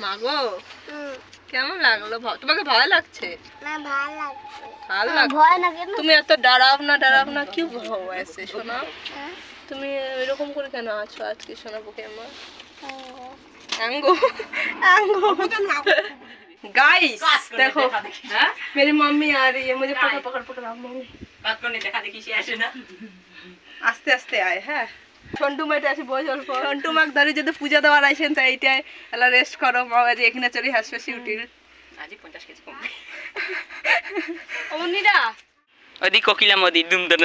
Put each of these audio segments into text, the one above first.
মা গো কেমন লাগলো? তোমাকে ভয় লাগছে? না ভালো লাগছে। ভালো লাগছে? ভয় না কেন? তুমি এত ডারাবনা কি ভয় আছে সোনা? তুমি এরকম করে কেন আছো আজকে সোনা বুকে আমার? आंगो आंगो गाइस देखो मेरी मम्मी आ रही है मुझे पकड़ पकड़ पकड़ मम्मी बात करने देखा देखी से ऐसे ना आस्ते आस्ते आए हैं ছন্টু মাইতে আসি বই অল্প ছন্টু মাক ধরে যদি পূজা দেওয়ার আইছেন তাই এইটাই এলা রেস্ট করো মা আজ এখানে চলি হাসপাসি উঠিল আজি 50 কেজি কম অমনিরা ওদি কোকিলা মোদি দুম দন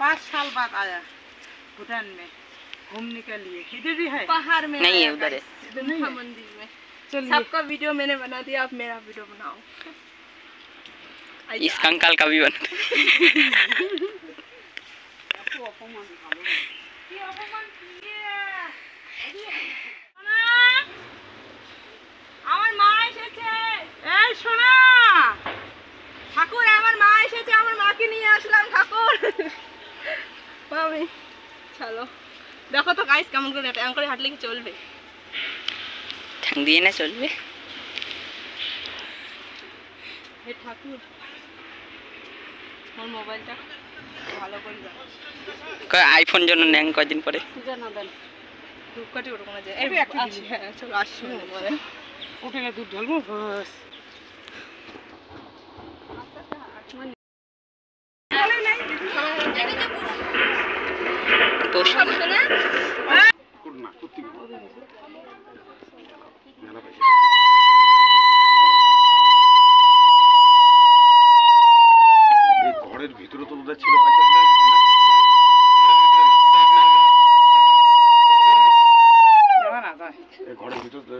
5 साल बाद आया भूटान में घूमने के लिए। इधर भी है? पहाड़ में नहीं है, उधर है। मंदिर में सबका वीडियो मैंने बना दिया, आप मेरा वीडियो बनाओ। इस कंकाल का भी बना। আমার মা এসেছে এই সোনা ঠাকুর আমার মা এসেছে আমার মাকে নিয়ে আসলাম ঠাকুর मामी चलो देखो तो गाइस কেমন করে এমন করে হাঁটলে কি চলবে ঠ্যাং দিয়ে না চলবে হে ঠাকুর আমার মোবাইলটা ভালো করে দাও কয় আইফোন জন্য নেন কয়দিন পরে পূজা না দেন দুকাটি ওরকম না যায় এই আসি হ্যাঁ চলো আসি বলে উঠে না দুধ ঢালবো বাস ঘরের ভিতরে তো ওদের ছিল ঘরের ভিতরে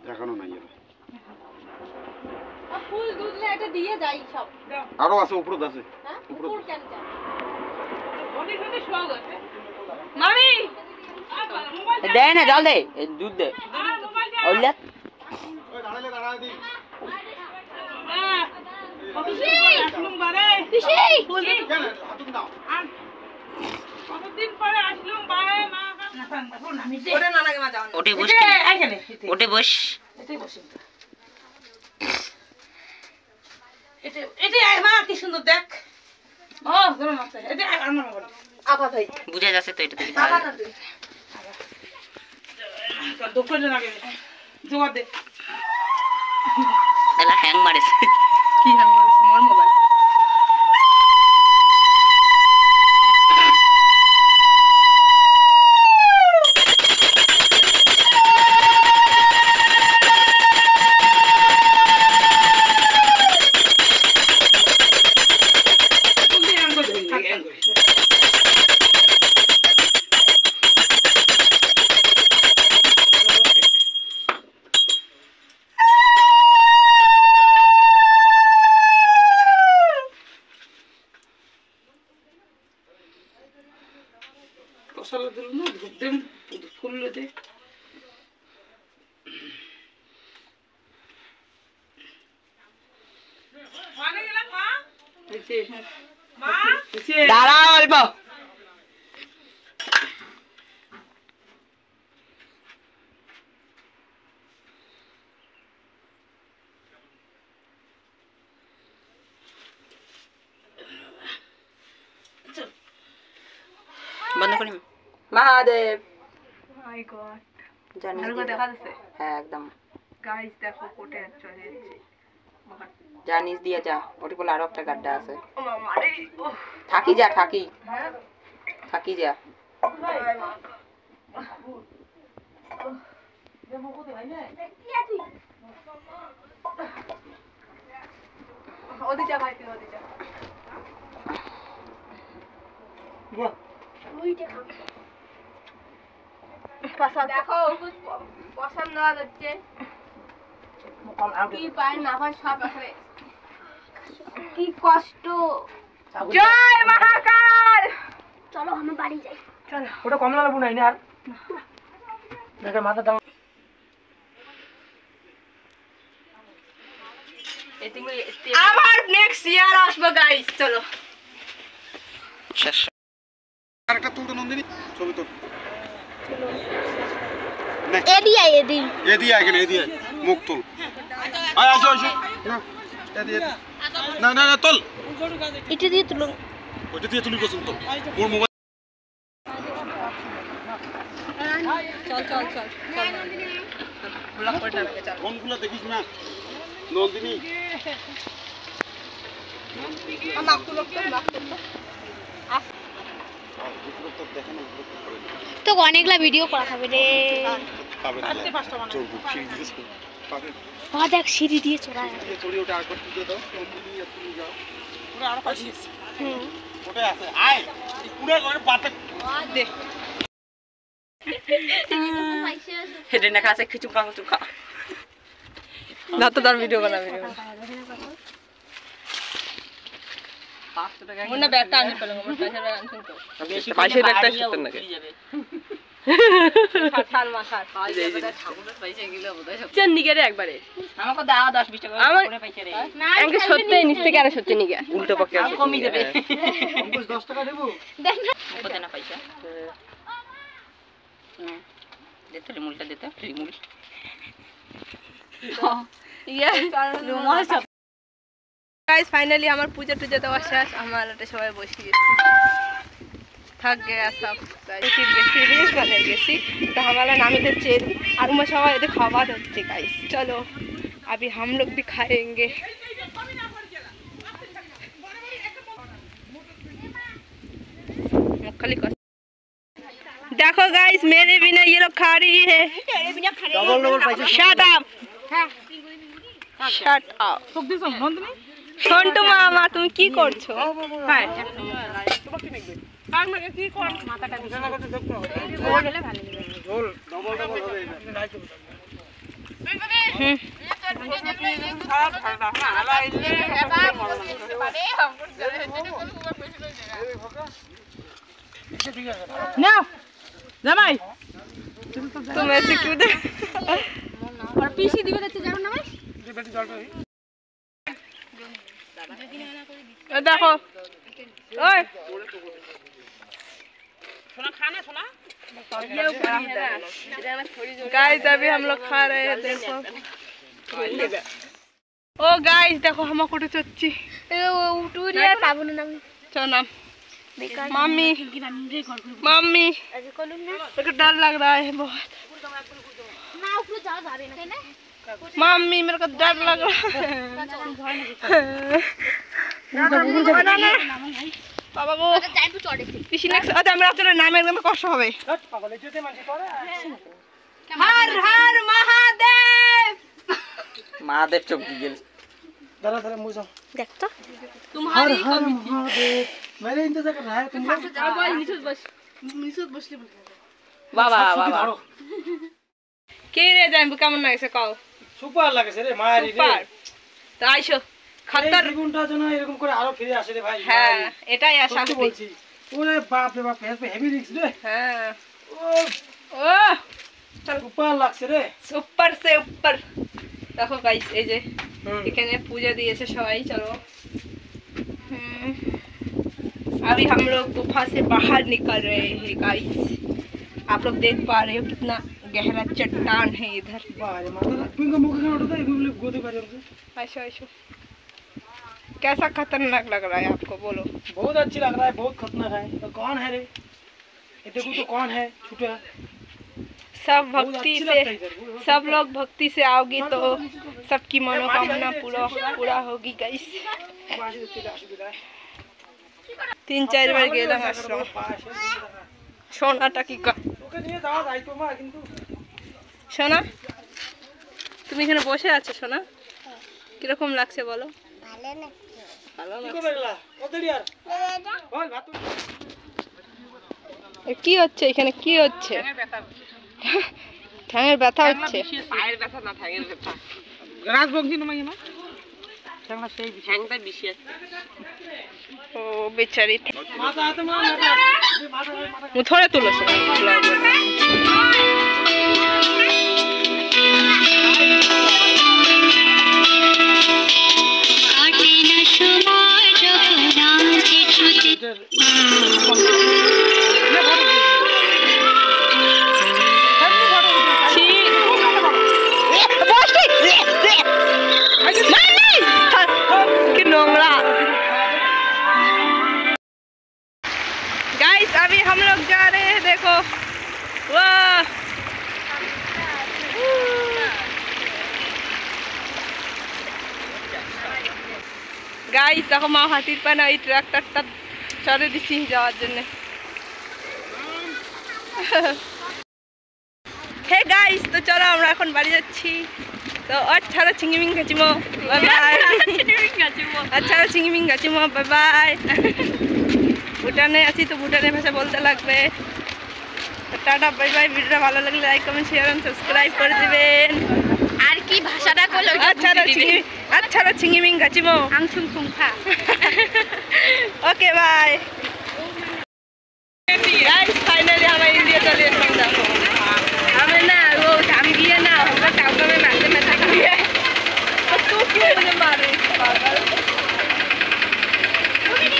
দেখানো নাই ফুল দুধলে এটা দিয়ে যাই সব আরো আছে উপরে আছে উপর কেন যা অনেক অনেক শোক আছে মামি দে না জল দে দুধ দে ওইলা ওই দাঁড়ালে দাঁড়া দি আসলুম বারে পিসি ফুল কেন হাতুন দাও কতদিন পরে আসলুম বারে মা ওরে নানাকে মা যাও ওঠে বস এখানে ওঠে বস এটাই বসে এটা এটা মা কি সুন্দর দেখ ও গরম আছে এটা আমার বল আপা ভাই বুঝা যাচ্ছে তো এটা থেকে আপাটা দে দোকানে লাগে জমা দে এলা হ্যাং মারেছে কি হ্যাং মারেছে মোর মোবাইল মশলা দিল না দেন ফুল দে মানে গেলাম মা মা দাঁড়া অল্প বন্ধ করি महादेव माय गॉड জানি ভালো করে দেখা যাচ্ছে হ্যাঁ একদম গাইস দেখো কোটে চলে যাচ্ছে জানিস দিয়ে যা ওটি বলে আরো একটা গাড্ডা আছে ও মামা রে থাকি যা থাকি হ্যাঁ থাকি যা ওদিকে ভাই তুই ওদিকে দেখো পছন্দ হচ্ছে কি পায় না পায় সব আছে কি কষ্ট জয় মহাকাল চলো আমরা বাড়ি যাই চল ওটা কমলা লেবু নাই না আর দেখে মাথা দাও আবার নেক্সট ইয়ার আসবো গাইস চলো শেষ আরেকটা তুলতে নন্দিনী ছবি তোল এদি এদি মুখ তুল আয় আসো না এদি না তোল এটা দিয়ে তুলুন ওইটা দিয়ে তুলি পছন্দ তোল মোর মোবাইল চল ব্লক করে টানবে চল ফোনগুলো দেখিস না নন্দিনী মাক তুলো তো অনেকগুলা ভিডিও করা হবে রে পাবে না চোর বুক সিঁড়ি দিয়ে পাবে দেখ সিঁড়ি দিয়ে চড়ায় চড়ি ওটা আগে তুলে দাও নন্দিনী আর তুমি যাও পুরো আরো পাশে ওটাই আছে আয় পুরো করে পাতে দে হেডে না কাছে কিছু কাম তো খা না তো তার ভিডিও বানা মনে ব্যাগটা আনতে পারলাম আমার পয়সা ব্যাগ আনছেন তো পয়সা ব্যাগটা সত্তর নাকি ছাড় মা ছাড় ঠাকুরের পয়সা গিলা বোধহয় চেন নিগে রে একবারে আমাকে দাও 10-20 টাকা আমার করে পয়সা রে আঙ্কে সত্যি নিচ থেকে আরে সত্যি নিগে উল্টো পক্ষে আছে কমই দেবে অঙ্কুশ 10 টাকা দেবো কোথায় না পয়সা দেতে রিমুলটা দেতে রিমুল গাইস ফাইনালি আমার পূজা টুজা দেওয়া শেষ আমার এটা সবাই বসে গেছি थक गया सब सीरियस बने गई तो हमारा नाम इधर चेरी और मैं सब इधर खावा देते गाइस चलो अभी हम लोग भी खाएंगे देखो गाइस मेरे बिना ये लोग खा रही है shut up shut up Santu মামা তুমি কি করছো জামাই তুমি ऐसे क्यों दे और पीसी दिबे দেখতে যাও না ভাই देखो ओए गाइस अभी हम लोग खा रहे हैं देखो ओ गाइस देखो हम कुछ चच्ची উটুরিয়া পাবো না আমি चलो नाम मम्मी मम्मी मेरे को डर लग रहा है बहुत না উপরে যাওয়া যাবে না मम्मी मेरे को डर लग रहा है বাবা গো যাইবো চড়ে পিছি নেক্সট আচ্ছা আমরা আপনার নাম একদম কষ্ট হবে হর হর মহাদেব মহাদেব চোখ গেল दादा दादा मुझे দেখ তো तुम्हारी महादेव मेरे इंतजार कर रहा है तुम বাবা বাবা কে রে জানবো কেমন লাগছে কও সুপার লাগছে রে মারি রে সুপার তো আইসো খতর জীবনটা যেন এরকম করে আরো ফিরে আসে রে ভাই হ্যাঁ এটাই আশা সত্যি করি বলছি ওরে বাপ রে বাপ হেভি রিস্ক রে হ্যাঁ ও ও সুপার লাগছে রে ऊपर से ऊपर দেখো গাইস এই যে এখানে पूजा দিয়েছে সবাই চলো अभी हम लोग गुफा से बाहर निकल रहे हैं गाइस आप लोग देख पा रहे हो कितना गहरा चट्टान है इधर বারে মাথা পিঙ্গা মুখে কেন ওঠা এগুলো গোদে পারে ऐशो ऐशो कैसा खतरनाक लग रहा है आपको बोलो बहुत अच्छी लग रहा है बहुत खतरनाक है तो कौन है रे ये देखो तो कौन है छूटा सब बहुत भक्ति अच्छी से लगता है इधर सब लोग भक्ति से आओगी तो सबकी मनोकामना पूरा होगी गाइस পাশে চলে আসে দিদা 3-4 बार গেলাম আশ্রম সোনাটা কি ওকে নিয়ে যাওয়া যায় তো মা কিন্তু সোনা তুমি এখানে বসে আছো সোনা কিরকম লাগছে বলো ভালো কি লাগছে করলা ওদেরই আর বল ভাত কি হচ্ছে এখানে কি হচ্ছে ঠ্যাঙের ব্যথা হচ্ছে পায়ের ব্যথা না ঠ্যাঙের ব্যথা রাজবংশী নমাই না ঠ্যাংটা সেই ঠ্যাংটা বেশি আছে ও বেচারি মাথা হাতে মা মাথা હું થોડે તુલો છું अभी हम लोग जा रहे हैं, देखो वाह। গাইস দেখো মা হাতির পানা এই ট্রাক্টরটা চড়ে দিছি যাওয়ার জন্য। হে গাইস, তো চলো আমরা এখন বাড়ি যাচ্ছি। তো আচ্ছা চিংমিং গাচিমো, বাই বাই। আচ্ছা চিংমিং গাচিমো, বাই বাই। ভুটানে আছি তো ভুটানের ভাষা বলতে লাগবে। Tata bye bye. ভিডিওটা ভালো লাগলে like comment share and subscribe করে দিবেন। আর কি ভাষাটা করলো আচ্ছা চিংমিং গাচিমো আংছুং ফুংফা। Okay bye guys. फाइनली हम इंडिया चले देखो। हमें ना वो हम गए ना, हमरा टाउन में मारते में थक गए। तो तू क्यों मुझे मारे पागल?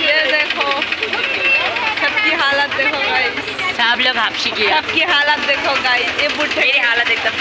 ये देखो सबकी हालत देखो गाइस, सब लोग हाफसी किया, सबकी हालत देखो गाइस। ये बुढ़े मेरी हालत एकदम